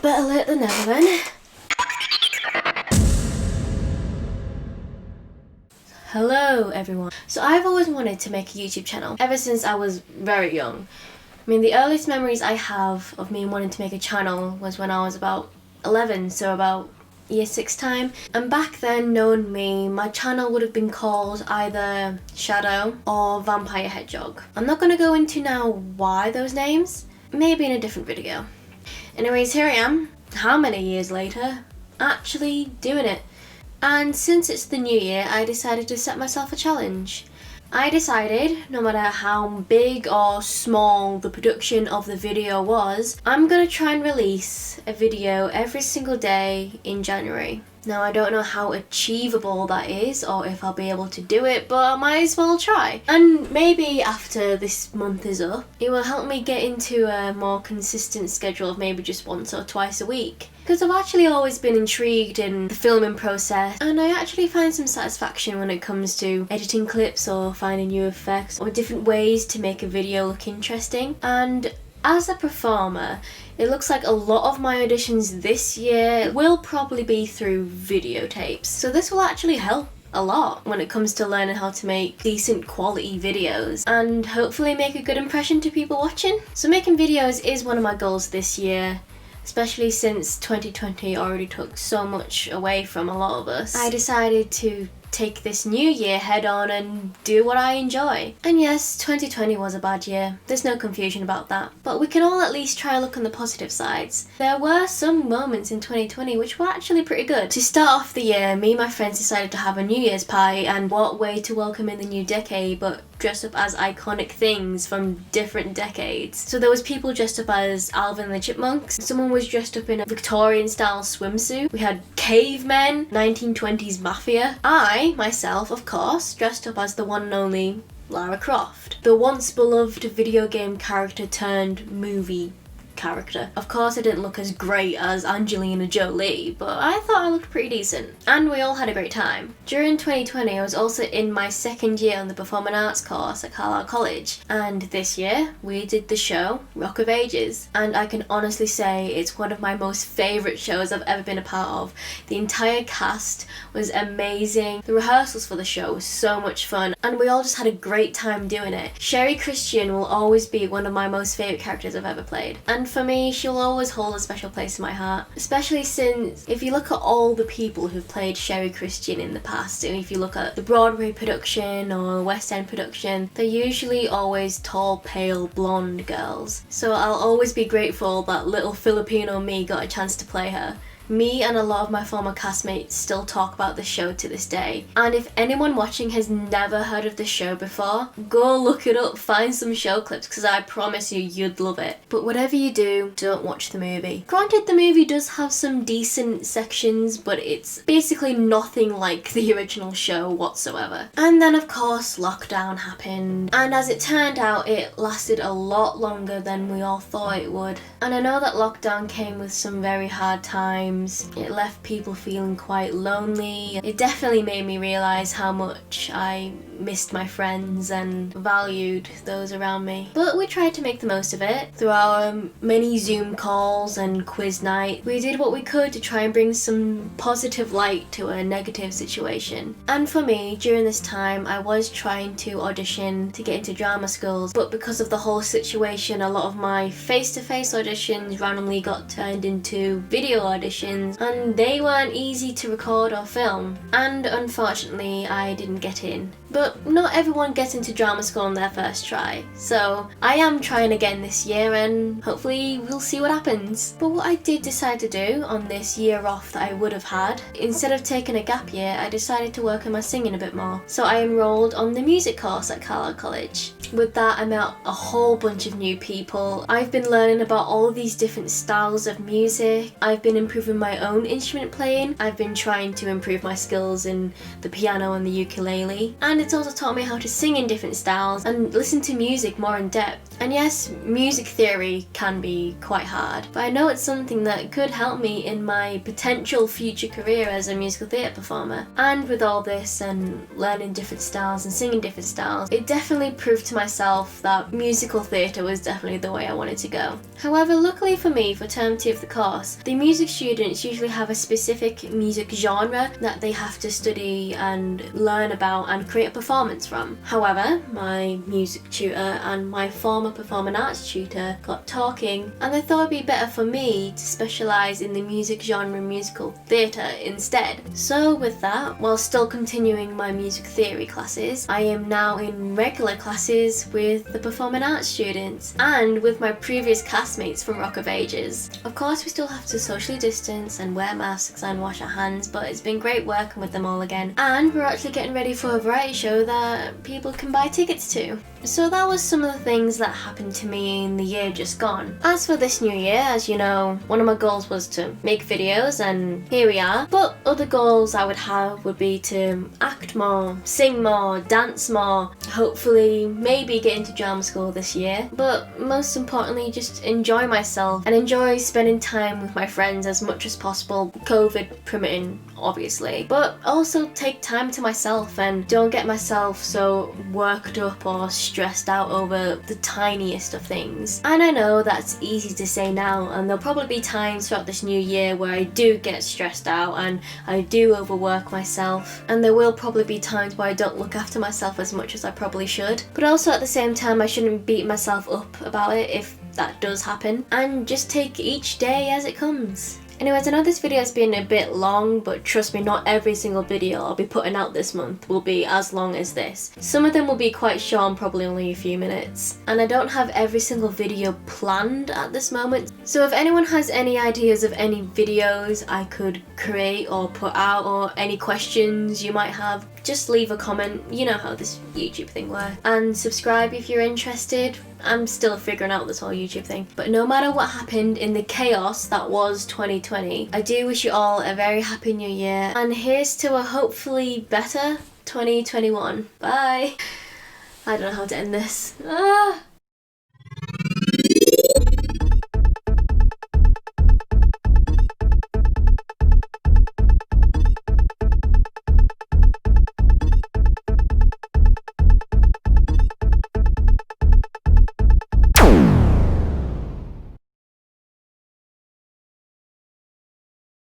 Better late than never then. Hello everyone. So I've always wanted to make a YouTube channel ever since I was very young. I mean, the earliest memories I have of me wanting to make a channel was when I was about 11, so about year 6 time. And back then, knowing me, my channel would have been called either Shadow or Vampire Hedgehog. I'm not going to go into now why those names, maybe in a different video. Anyways, here I am, how many years later, actually doing it. And since it's the new year, I decided to set myself a challenge. I decided, no matter how big or small the production of the video was, I'm gonna try and release a video every single day in January. Now, I don't know how achievable that is or if I'll be able to do it, but I might as well try. And maybe after this month is up, it will help me get into a more consistent schedule of maybe just once or twice a week. Because I've actually always been intrigued in the filming process, and I actually find some satisfaction when it comes to editing clips or finding new effects or different ways to make a video look interesting. And as a performer, it looks like a lot of my auditions this year will probably be through videotapes. So this will actually help a lot when it comes to learning how to make decent quality videos and hopefully make a good impression to people watching. So making videos is one of my goals this year, especially since 2020 already took so much away from a lot of us. I decided to take this new year head on and do what I enjoy. And yes, 2020 was a bad year, there's no confusion about that, but we can all at least try and look on the positive sides. There were some moments in 2020 which were actually pretty good. To start off the year, me and my friends decided to have a New Year's party, and what way to welcome in the new decade but dress up as iconic things from different decades. So there was people dressed up as Alvin and the Chipmunks, someone was dressed up in a Victorian style swimsuit, we had cavemen, 1920s mafia. I, myself, of course, dressed up as the one and only Lara Croft, the once beloved video game character turned movie character. Of course, I didn't look as great as Angelina Jolie, but I thought I looked pretty decent, and we all had a great time. During 2020, I was also in my second year on the Performing Arts course at College, and this year we did the show Rock of Ages, and I can honestly say it's one of my most favourite shows I've ever been a part of. The entire cast was amazing, the rehearsals for the show was so much fun, and we all just had a great time doing it. Sherry Christian will always be one of my most favourite characters I've ever played, and for me, she'll always hold a special place in my heart, especially since if you look at all the people who've played Sherry Christian in the past, and if you look at the Broadway production or West End production, they're usually always tall, pale, blonde girls. So I'll always be grateful that little Filipino me got a chance to play her. Me and a lot of my former castmates still talk about this show to this day. And if anyone watching has never heard of this show before, go look it up, find some show clips, because I promise you, you'd love it. But whatever you do, don't watch the movie. Granted, the movie does have some decent sections, but it's basically nothing like the original show whatsoever. And then of course, lockdown happened. And as it turned out, it lasted a lot longer than we all thought it would. And I know that lockdown came with some very hard times. It left people feeling quite lonely. It definitely made me realise how much I missed my friends and valued those around me. But we tried to make the most of it. Through our many Zoom calls and quiz night, we did what we could to try and bring some positive light to a negative situation. And for me, during this time, I was trying to audition to get into drama schools, but because of the whole situation, a lot of my face-to-face auditions randomly got turned into video auditions, and they weren't easy to record or film, and unfortunately I didn't get in. But not everyone gets into drama school on their first try, so I am trying again this year and hopefully we'll see what happens. But what I did decide to do on this year off that I would have had, instead of taking a gap year, I decided to work on my singing a bit more. So I enrolled on the music course at College. With that, I met a whole bunch of new people. I've been learning about all these different styles of music. I've been improving my own instrument playing. I've been trying to improve my skills in the piano and the ukulele. And and it's also taught me how to sing in different styles and listen to music more in depth. And yes, music theory can be quite hard, but I know it's something that could help me in my potential future career as a musical theatre performer. And with all this and learning different styles and singing different styles, it definitely proved to myself that musical theatre was definitely the way I wanted to go. However, luckily for me, for term 2 of the course, the music students usually have a specific music genre that they have to study and learn about and create a performance from. However, my music tutor and my former performing arts tutor got talking, and they thought it'd be better for me to specialise in the music genre musical theatre instead. So with that, while still continuing my music theory classes, I am now in regular classes with the performing arts students and with my previous castmates from Rock of Ages. Of course, we still have to socially distance and wear masks and wash our hands, but it's been great working with them all again. And we're actually getting ready for a variety show that people can buy tickets to. So that was some of the things that happened to me in the year just gone. As for this new year, as you know, one of my goals was to make videos, and here we are. But other goals I would have would be to act more, sing more, dance more, hopefully maybe get into drama school this year. But most importantly, just enjoy myself and enjoy spending time with my friends as much as possible, COVID permitting, obviously. But also take time to myself and don't get myself so worked up or stressed out over the tiniest of things. And I know that's easy to say now, and there'll probably be times throughout this new year where I do get stressed out and I do overwork myself, and there will probably be times where I don't look after myself as much as I probably should. But also at the same time, I shouldn't beat myself up about it if that does happen, and just take each day as it comes. Anyways, I know this video has been a bit long, but trust me, not every single video I'll be putting out this month will be as long as this. Some of them will be quite short and probably only a few minutes. And I don't have every single video planned at this moment. So if anyone has any ideas of any videos I could create or put out, or any questions you might have, just leave a comment. You know how this YouTube thing works. And subscribe if you're interested. I'm still figuring out this whole YouTube thing. But no matter what happened in the chaos that was 2020, I do wish you all a very happy new year. And here's to a hopefully better 2021. Bye. I don't know how to end this.